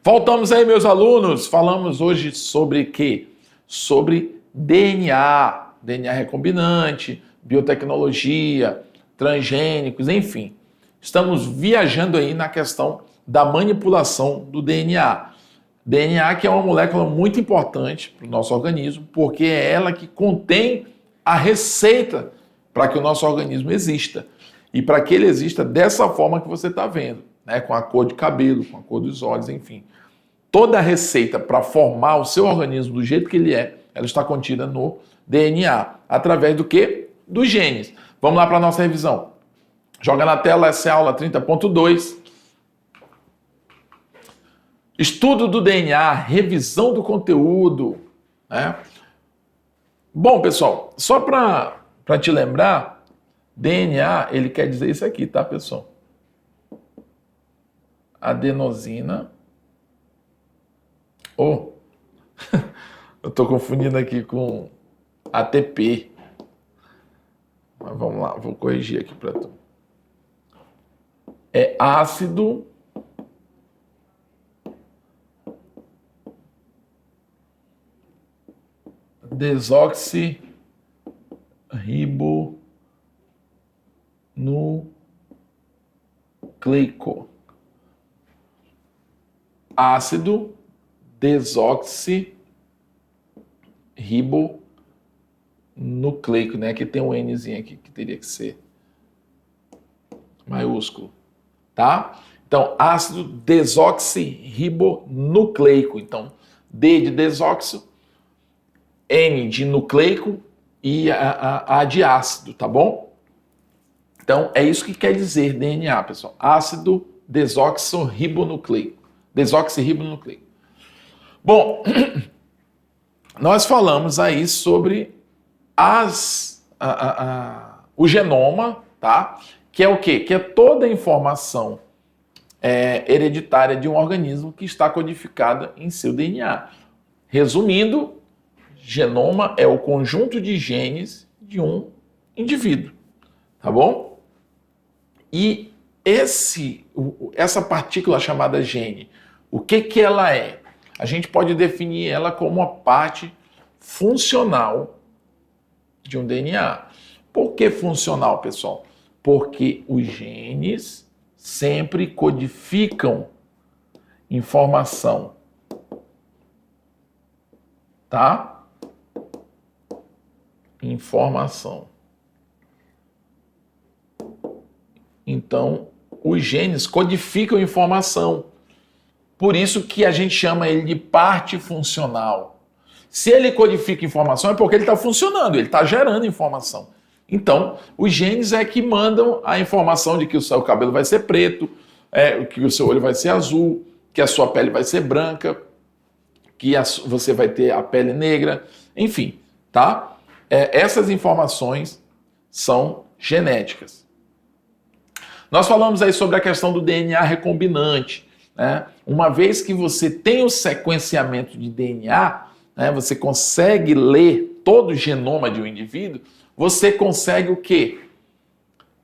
Voltamos aí, meus alunos. Falamos hoje sobre quê? Sobre DNA, DNA recombinante, biotecnologia, transgênicos, enfim. Estamos viajando aí na questão da manipulação do DNA. DNA que é uma molécula muito importante para o nosso organismo, porque é ela que contém a receita para que o nosso organismo exista. E para que ele exista dessa forma que você está vendo, né? Com a cor de cabelo, com a cor dos olhos, enfim. Toda a receita para formar o seu organismo do jeito que ele é, ela está contida no DNA. Através do quê? Dos genes. Vamos lá para a nossa revisão. Joga na tela essa aula 30.2. Estudo do DNA, revisão do conteúdo, né? Bom, pessoal, só para te lembrar, DNA, ele quer dizer isso aqui, tá, pessoal? Adenosina. Oh, eu estou confundindo aqui com ATP. Mas vamos lá, vou corrigir aqui para tu. É ácido desoxirribonucleico. Ácido desoxirribonucleico, né? Aqui tem um Nzinho aqui que teria que ser maiúsculo, tá? Então, ácido desoxirribonucleico. Então, D de desóxido, N de nucleico e A de ácido, tá bom? Então, é isso que quer dizer DNA, pessoal. Ácido desoxirribonucleico. Desoxirribonucleico. Bom, nós falamos aí sobre o genoma, tá? Que é o quê? Que é toda a informação hereditária de um organismo que está codificada em seu DNA. Resumindo, genoma é o conjunto de genes de um indivíduo, tá bom? E essa partícula chamada gene, o que ela é? A gente pode definir ela como uma parte funcional de um DNA. Por que funcional, pessoal? Porque os genes sempre codificam informação, tá? Informação. Então, os genes codificam informação. Por isso que a gente chama ele de parte funcional. Se ele codifica informação é porque ele está funcionando, ele está gerando informação. Então, os genes é que mandam a informação de que o seu cabelo vai ser preto, que o seu olho vai ser azul, que a sua pele vai ser branca, que você vai ter a pele negra, enfim, tá? Essas informações são genéticas. Nós falamos aí sobre a questão do DNA recombinante, né? Uma vez que você tem o sequenciamento de DNA, né, você consegue ler todo o genoma de um indivíduo, você consegue o quê?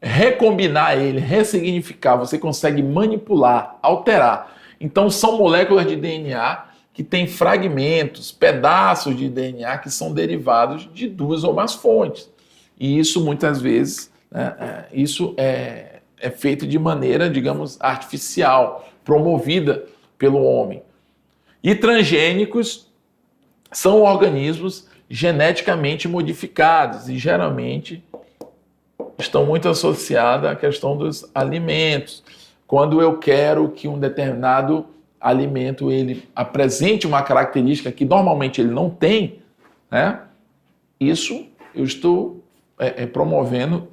Recombinar ele, ressignificar, você consegue manipular, alterar. Então são moléculas de DNA que têm fragmentos, pedaços de DNA que são derivados de duas ou mais fontes. E isso muitas vezes, isso é feito de maneira, digamos, artificial, promovida pelo homem. E transgênicos são organismos geneticamente modificados e geralmente estão muito associados à questão dos alimentos. Quando eu quero que um determinado alimento ele apresente uma característica que normalmente ele não tem, né? Isso eu estou promovendo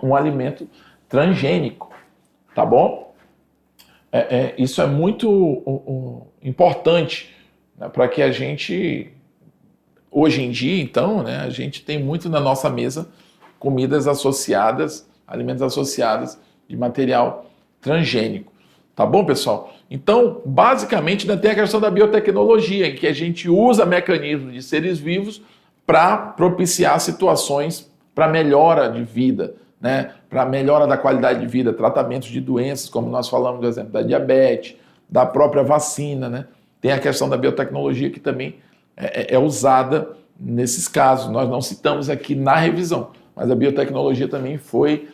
um alimento transgênico, tá bom? Isso é muito importante, né, para que a gente, hoje em dia, então, né, a gente tem muito na nossa mesa comidas associadas, alimentos associados de material transgênico. Tá bom, pessoal? Então, basicamente, ainda tem a questão da biotecnologia, em que a gente usa mecanismos de seres vivos para propiciar situações para melhora de vida, né? Para melhora da qualidade de vida, tratamentos de doenças, como nós falamos do exemplo da diabetes, da própria vacina, né? Tem a questão da biotecnologia que também é usada nesses casos. Nós não citamos aqui na revisão, mas a biotecnologia também foi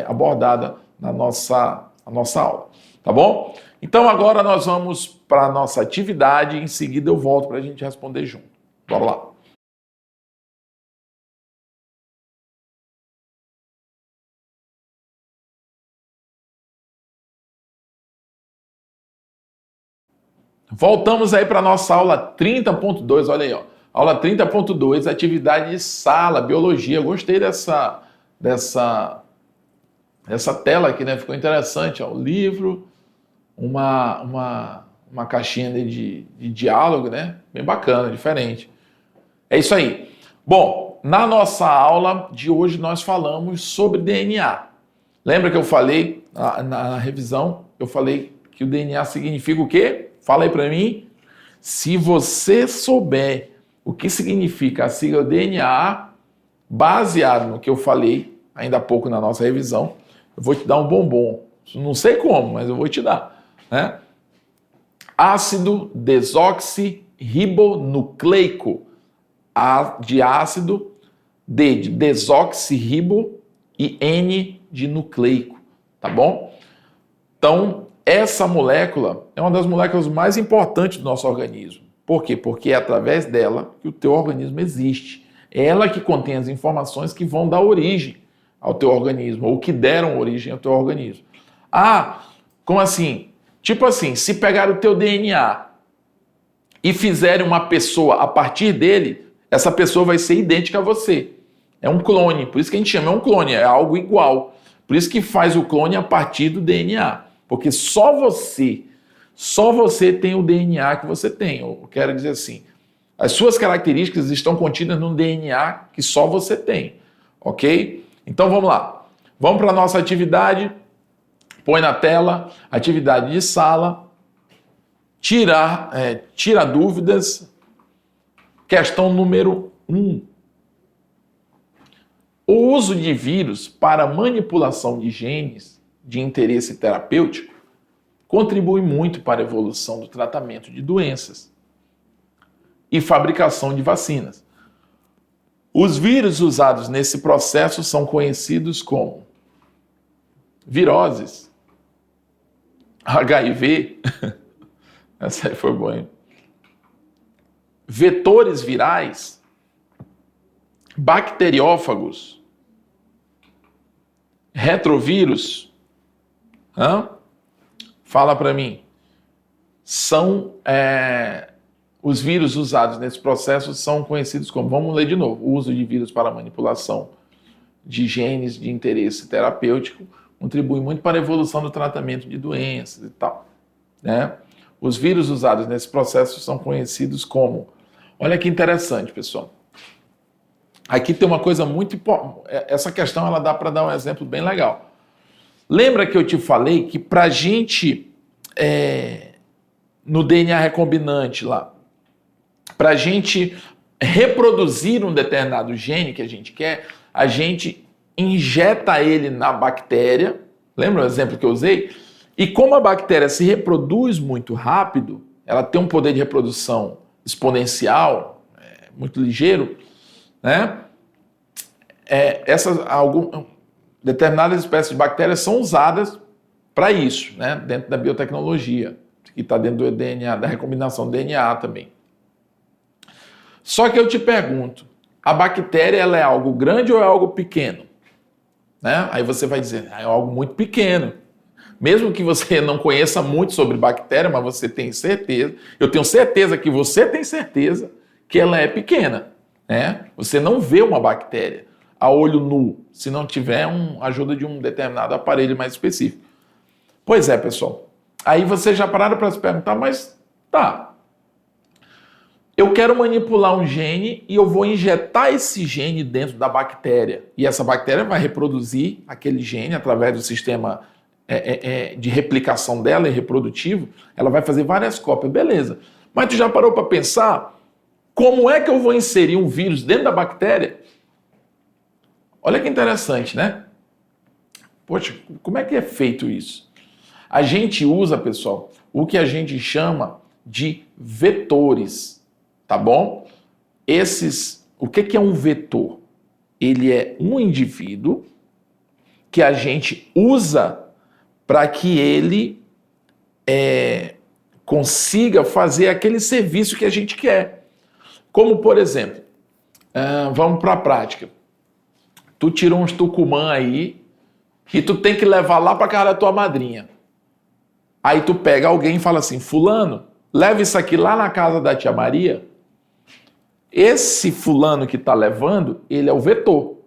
abordada na nossa aula, tá bom? Então agora nós vamos para a nossa atividade e em seguida eu volto para a gente responder junto. Bora lá. Voltamos aí para a nossa aula 30.2, olha aí, ó. Aula 30.2, atividade de sala, biologia. Gostei dessa tela aqui, né? Ficou interessante, ó. O livro, uma caixinha de diálogo, né? Bem bacana, diferente. É isso aí. Bom, na nossa aula de hoje nós falamos sobre DNA. Lembra que eu falei na revisão, eu falei que o DNA significa o quê? Fala aí para mim. Se você souber o que significa a sigla DNA, baseado no que eu falei ainda há pouco na nossa revisão, eu vou te dar um bombom. Não sei como, mas eu vou te dar, né? Ácido desoxirribonucleico. A de ácido, D de desoxirribo e N de nucleico, tá bom? Então, essa molécula é uma das moléculas mais importantes do nosso organismo. Por quê? Porque é através dela que o teu organismo existe. É ela que contém as informações que vão dar origem ao teu organismo, ou que deram origem ao teu organismo. Ah, como assim? Tipo assim, se pegar o teu DNA e fizerem uma pessoa a partir dele, essa pessoa vai ser idêntica a você. É um clone, por isso que a gente chama, é um clone, é algo igual. Por isso que faz o clone a partir do DNA. Porque só você tem o DNA que você tem. Eu quero dizer assim, as suas características estão contidas no DNA que só você tem, ok? Então vamos lá. Vamos para a nossa atividade. Põe na tela, atividade de sala. Tira dúvidas. Questão número 1. O uso de vírus para manipulação de genes de interesse terapêutico contribui muito para a evolução do tratamento de doenças e fabricação de vacinas. Os vírus usados nesse processo são conhecidos como viroses, HIV, essa aí foi boa, hein? Vetores virais, bacteriófagos, retrovírus. Fala para mim. São os vírus usados nesse processo são conhecidos como, vamos ler de novo, o uso de vírus para manipulação de genes de interesse terapêutico contribui muito para a evolução do tratamento de doenças e tal, né? Os vírus usados nesse processo são conhecidos como, olha que interessante, pessoal. Aqui tem uma coisa muito importante, essa questão ela dá para dar um exemplo bem legal. Lembra que eu te falei que para a gente, no DNA recombinante lá, para a gente reproduzir um determinado gene que a gente quer, a gente injeta ele na bactéria, lembra o exemplo que eu usei? E como a bactéria se reproduz muito rápido, ela tem um poder de reprodução exponencial, muito ligeiro, né? Determinadas espécies de bactérias são usadas para isso, né? Dentro da biotecnologia, que está dentro do DNA, da recombinação do DNA também. Só que eu te pergunto, a bactéria ela é algo grande ou é algo pequeno? Né? Aí você vai dizer, é algo muito pequeno. Mesmo que você não conheça muito sobre bactéria, mas você tem certeza, eu tenho certeza que você tem certeza que ela é pequena, né? Você não vê uma bactéria a olho nu, se não tiver a ajuda de um determinado aparelho mais específico. Pois é, pessoal. Aí você já pararam para se perguntar, mas tá, eu quero manipular um gene e eu vou injetar esse gene dentro da bactéria. E essa bactéria vai reproduzir aquele gene através do sistema de replicação dela e reprodutivo. Ela vai fazer várias cópias, beleza. Mas tu já parou para pensar como é que eu vou inserir um vírus dentro da bactéria? Olha que interessante, né? Poxa, como é que é feito isso? A gente usa, pessoal, o que a gente chama de vetores, tá bom? O que é um vetor? Ele é um indivíduo que a gente usa para que ele consiga fazer aquele serviço que a gente quer. Como, por exemplo, vamos para a prática. Tu tirou uns tucumã aí e tu tem que levar lá para casa da tua madrinha. Aí tu pega alguém e fala assim, fulano, leva isso aqui lá na casa da tia Maria. Esse fulano que está levando, ele é o vetor.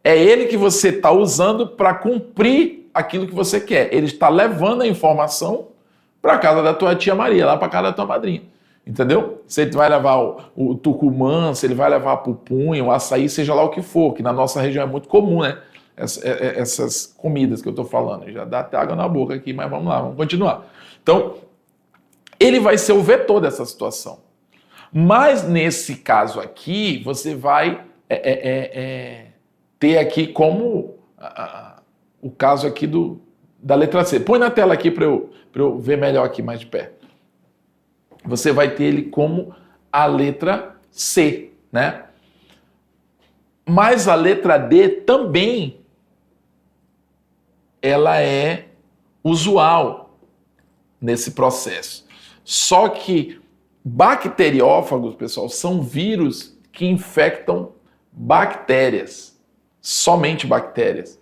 É ele que você está usando para cumprir aquilo que você quer. Ele está levando a informação para a casa da tua tia Maria, lá para a casa da tua madrinha. Entendeu? Se ele vai levar o tucumã, se ele vai levar a pupunha, o açaí, seja lá o que for, que na nossa região é muito comum, né? Essas comidas que eu estou falando. Já dá até água na boca aqui, mas vamos lá, vamos continuar. Então, ele vai ser o vetor dessa situação. Mas nesse caso aqui, você vai ter aqui como o caso aqui da letra C. Põe na tela aqui para eu ver melhor aqui mais de perto. Você vai ter ele como a letra C, né? Mas a letra D também ela é usual nesse processo. Só que bacteriófagos, pessoal, são vírus que infectam bactérias, somente bactérias.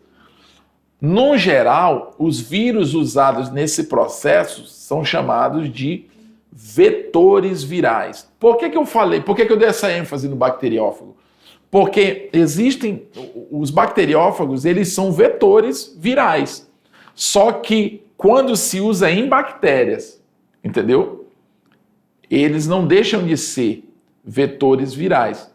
No geral, os vírus usados nesse processo são chamados de vetores virais. Por que eu falei? Por que eu dei essa ênfase no bacteriófago? Porque existem os bacteriófagos, eles são vetores virais. Só que quando se usa em bactérias, entendeu? Eles não deixam de ser vetores virais.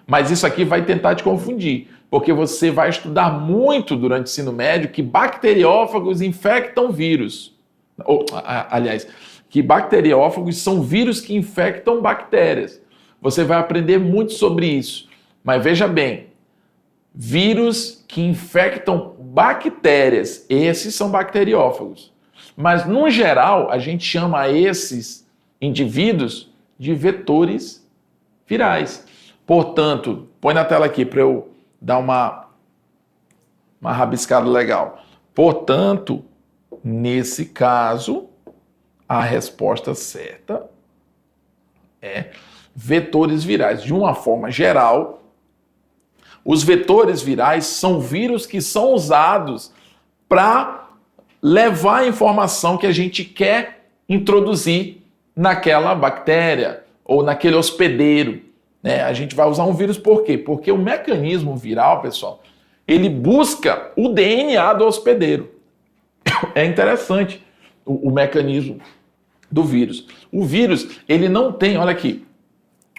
Mas isso aqui vai tentar te confundir, porque você vai estudar muito durante o ensino médio que bacteriófagos infectam vírus. Aliás, que bacteriófagos são vírus que infectam bactérias. Você vai aprender muito sobre isso. Mas veja bem, vírus que infectam bactérias, esses são bacteriófagos. Mas, no geral, a gente chama esses indivíduos de vetores virais. Portanto, põe na tela aqui para eu dar uma rabiscada legal. Portanto, nesse caso, a resposta certa é vetores virais. De uma forma geral, os vetores virais são vírus que são usados para levar a informação que a gente quer introduzir naquela bactéria ou naquele hospedeiro. Né? A gente vai usar um vírus por quê? Porque o mecanismo viral, pessoal, ele busca o DNA do hospedeiro. É interessante o mecanismo do vírus. O vírus, ele não tem, olha aqui,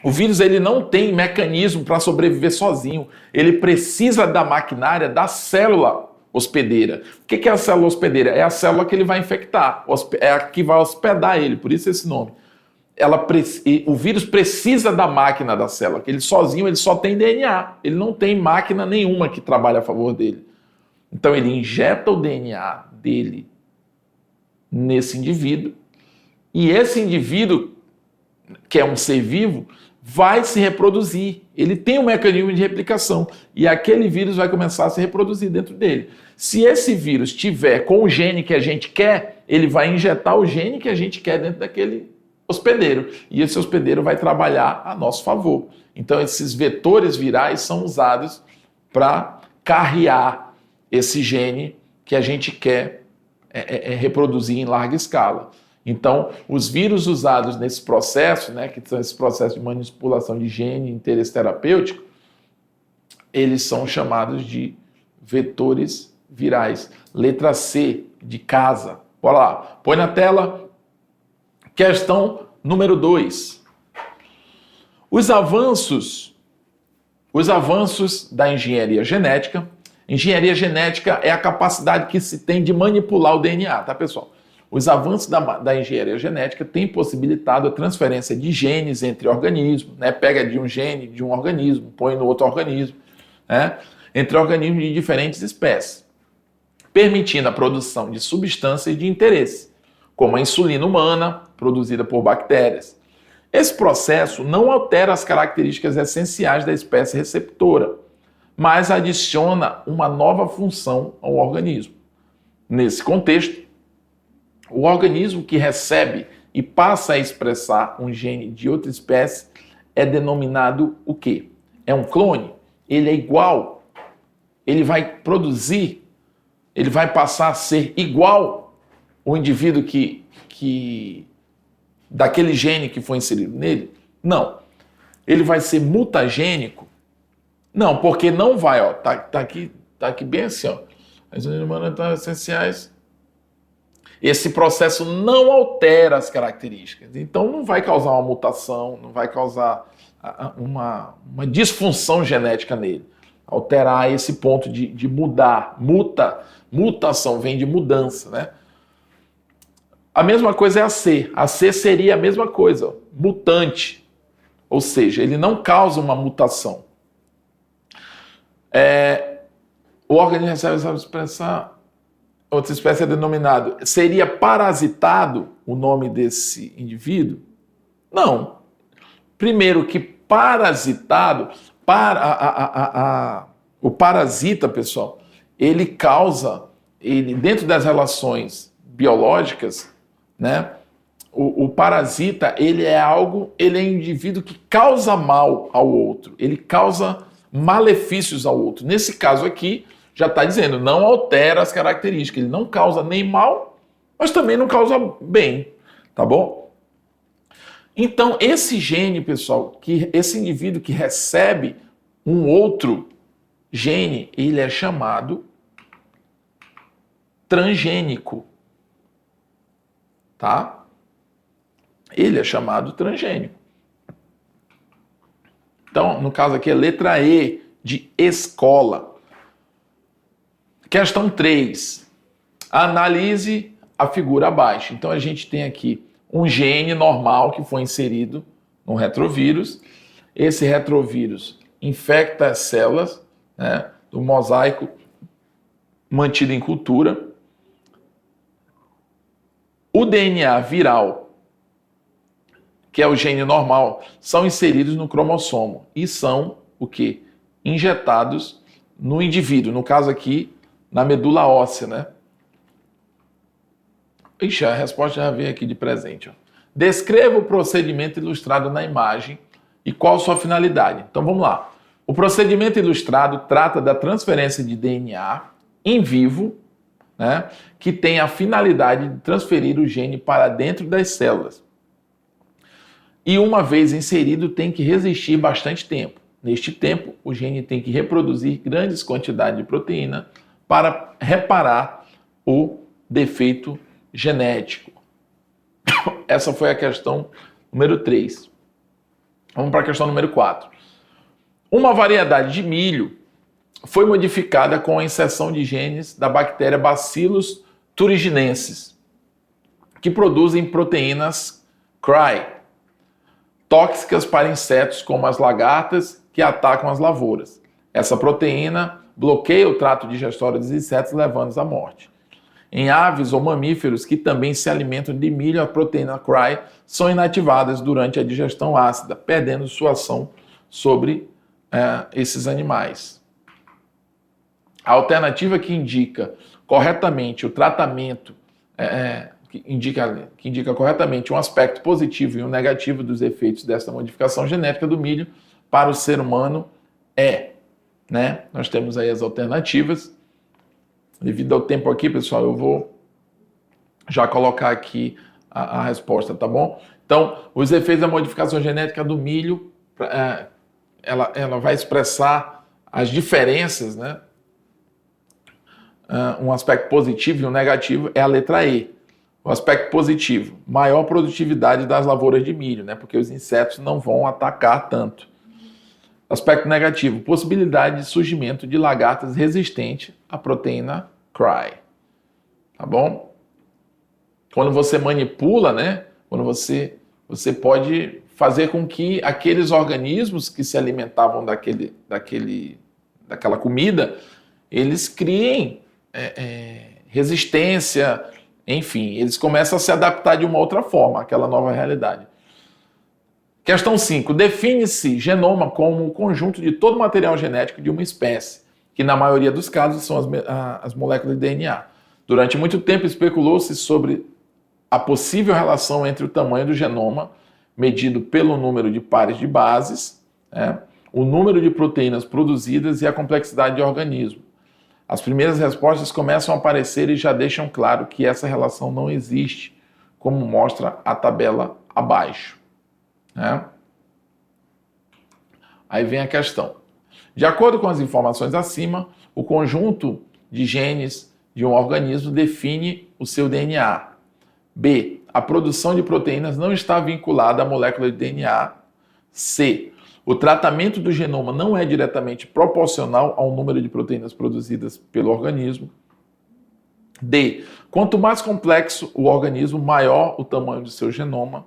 o vírus ele não tem mecanismo para sobreviver sozinho. Ele precisa da maquinária da célula hospedeira. O que é a célula hospedeira? É a célula que ele vai infectar, é a que vai hospedar ele, por isso esse nome. O vírus precisa da máquina da célula, que ele sozinho ele só tem DNA, ele não tem máquina nenhuma que trabalhe a favor dele. Então ele injeta o DNA dele nesse indivíduo, e esse indivíduo, que é um ser vivo, vai se reproduzir. Ele tem um mecanismo de replicação e aquele vírus vai começar a se reproduzir dentro dele. Se esse vírus tiver com o gene que a gente quer, ele vai injetar o gene que a gente quer dentro daquele hospedeiro e esse hospedeiro vai trabalhar a nosso favor. Então esses vetores virais são usados para carrear esse gene que a gente quer reproduzir em larga escala. Então, os vírus usados nesse processo, né, que são esse processo de manipulação de gene em interesse terapêutico, eles são chamados de vetores virais. Letra C, de casa. Bora lá, põe na tela. Questão número 2. Os avanços da engenharia genética. Engenharia genética é a capacidade que se tem de manipular o DNA, tá, pessoal? Os avanços da engenharia genética têm possibilitado a transferência de genes entre organismos, né? Pega de um gene de um organismo, põe no outro organismo, né? Entre organismos de diferentes espécies, permitindo a produção de substâncias de interesse. como a insulina humana, produzida por bactérias. Esse processo não altera as características essenciais da espécie receptora, mas adiciona uma nova função ao organismo. Nesse contexto, o organismo que recebe e passa a expressar um gene de outra espécie é denominado o quê? É um clone? Ele é igual? Ele vai produzir? Ele vai passar a ser igual ao indivíduo daquele gene que foi inserido nele? Não. Ele vai ser mutagênico? Não, porque não vai, ó, tá aqui bem assim, ó. As humanas estão essenciais. Esse processo não altera as características, então não vai causar uma mutação, não vai causar uma disfunção genética nele. Alterar esse ponto de mudar, mutação vem de mudança, né? A mesma coisa é a C. A C seria a mesma coisa, mutante, ou seja, ele não causa uma mutação. O organismo recebe essa expressão, outra espécie é denominado. Seria parasitado o nome desse indivíduo? Não. Primeiro que parasitado, o parasita, pessoal, ele causa, dentro das relações biológicas, né? O parasita, ele é um indivíduo que causa mal ao outro, ele causa malefícios ao outro. Nesse caso aqui, já está dizendo, não altera as características, ele não causa nem mal, mas também não causa bem, tá bom? Então, esse gene, pessoal, esse indivíduo que recebe um outro gene, ele é chamado transgênico, tá? Ele é chamado transgênico. Então, no caso aqui é letra E, de escola. Questão 3. Analise a figura abaixo. Então, a gente tem aqui um gene normal que foi inserido num retrovírus. Esse retrovírus infecta as células, né, do mosaico mantido em cultura. O DNA viral, que é o gene normal, são inseridos no cromossomo e são o quê? Injetados no indivíduo, no caso aqui, na medula óssea, né? Ixi, a resposta já veio aqui de presente. Ó. Descreva o procedimento ilustrado na imagem e qual sua finalidade. Então vamos lá. O procedimento ilustrado trata da transferência de DNA em vivo, né, que tem a finalidade de transferir o gene para dentro das células. E uma vez inserido, tem que resistir bastante tempo. Neste tempo, o gene tem que reproduzir grandes quantidades de proteína para reparar o defeito genético. Essa foi a questão número 3. Vamos para a questão número 4. Uma variedade de milho foi modificada com a inserção de genes da bactéria Bacillus thuringiensis, que produzem proteínas CRY, tóxicas para insetos como as lagartas que atacam as lavouras. Essa proteína bloqueia o trato digestório dos insetos, levando-os à morte. Em aves ou mamíferos que também se alimentam de milho, a proteína CRY são inativadas durante a digestão ácida, perdendo sua ação sobre esses animais. A alternativa que indica corretamente o tratamento, que indica corretamente um aspecto positivo e um negativo dos efeitos dessa modificação genética do milho para o ser humano né? Nós temos aí as alternativas. Devido ao tempo aqui, pessoal, eu vou já colocar aqui a resposta, tá bom? Então, os efeitos da modificação genética do milho, ela vai expressar as diferenças, né? Um aspecto positivo e um negativo é a letra E. O aspecto positivo, maior produtividade das lavouras de milho, né? Porque os insetos não vão atacar tanto. Aspecto negativo, possibilidade de surgimento de lagartas resistentes à proteína CRY. Tá bom? Quando você manipula, né? Quando você pode fazer com que aqueles organismos que se alimentavam daquela comida, eles criem resistência, Enfim, eles começam a se adaptar de uma outra forma àquela nova realidade. Questão 5. Define-se genoma como o conjunto de todo o material genético de uma espécie, que na maioria dos casos são as moléculas de DNA. Durante muito tempo especulou-se sobre a possível relação entre o tamanho do genoma, medido pelo número de pares de bases, o número de proteínas produzidas e a complexidade de organismo. As primeiras respostas começam a aparecer e já deixam claro que essa relação não existe, como mostra a tabela abaixo. Aí vem a questão. De acordo com as informações acima, o conjunto de genes de um organismo define o seu DNA. B. A produção de proteínas não está vinculada à molécula de DNA. C. O tratamento do genoma não é diretamente proporcional ao número de proteínas produzidas pelo organismo. D. Quanto mais complexo o organismo, maior o tamanho do seu genoma.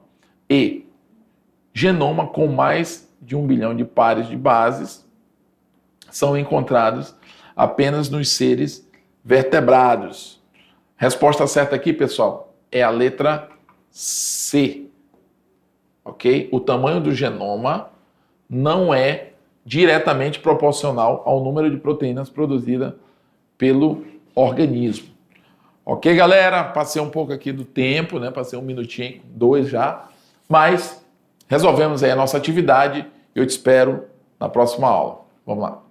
E. Genoma com mais de 1 bilhão de pares de bases são encontrados apenas nos seres vertebrados. Resposta certa aqui, pessoal, é a letra C. Ok? O tamanho do genoma não é diretamente proporcional ao número de proteínas produzidas pelo organismo. Ok, galera? Passei um pouco aqui do tempo, né? Passei 1 minutinho, 2 já, mas resolvemos aí a nossa atividade. Eu te espero na próxima aula. Vamos lá.